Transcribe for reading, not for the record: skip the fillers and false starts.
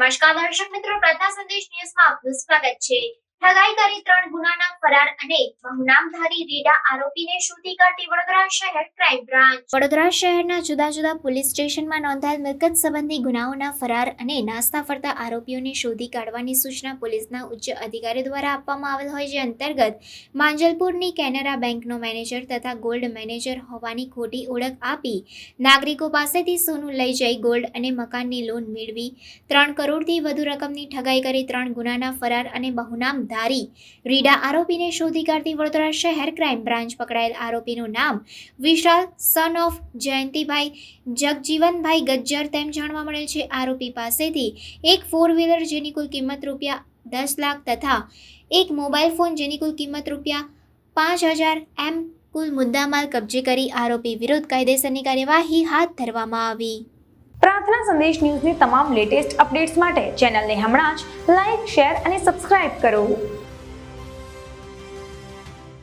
નમસ્કાર દર્શક મિત્રો, પ્રજા સંદેશ ન્યૂઝમાં આપનું સ્વાગત છે। ઠગાઈ કરી 3 ગુનાના ફરાર અને બહુનામધારી રીડા આરોપીને શોધી કાઢી વડોદરા શહેર ક્રાઇમ બ્રાન્ચ। વડોદરા શહેરના જુદા જુદા પોલીસ સ્ટેશનમાં નોંધાયેલ મિલકત સંબંધી ગુનાઓના ફરાર અને નાસ્તા ફરતા આરોપીઓને શોધી કાઢવાની સૂચના પોલીસના ઉચ્ચ અધિકારીઓ દ્વારા આપવામાં આવેલ હોય, જે અંતર્ગત માંજલપુરની કેનરા બેંકનો મેનેજર તથા ગોલ્ડ મેનેજર હોવાની ખોટી ઓળખ આપી નાગરિકો પાસેથી સોનું લઈ જઈ ગોલ્ડ અને મકાનની લોન મેળવી 3 કરોડથી વધુ રકમની ઠગાઈ કરી 3 ગુનાના ફરાર અને બહુનામધારી રીડા આરોપીને શોધી કાઢતી વડોદરા શહેર ક્રાઇમ બ્રાન્ચ। પકડાયેલ આરોપીનું નામ વિશાલ સન ઓફ જયંતિભાઈ જગજીવનભાઈ ગજ્જર તેમ જાણવા મળેલ છે। આરોપી પાસેથી એક 4 વ્હીલર જેની કુલ કિંમત રૂપિયા 10 લાખ તથા એક મોબાઈલ ફોન જેની કુલ કિંમત રૂપિયા 5000 એમ કુલ મુદ્દામાલ કબજે કરી આરોપી વિરુદ્ધ કાયદેસરની કાર્યવાહી હાથ ધરવામાં આવી। પ્રાર્થના સંદેશ ન્યૂઝની તમામ લેટેસ્ટ અપડેટ્સ માટે ચેનલને હમણાં જ લાઈક, શેર અને સબસ્ક્રાઇબ કરો।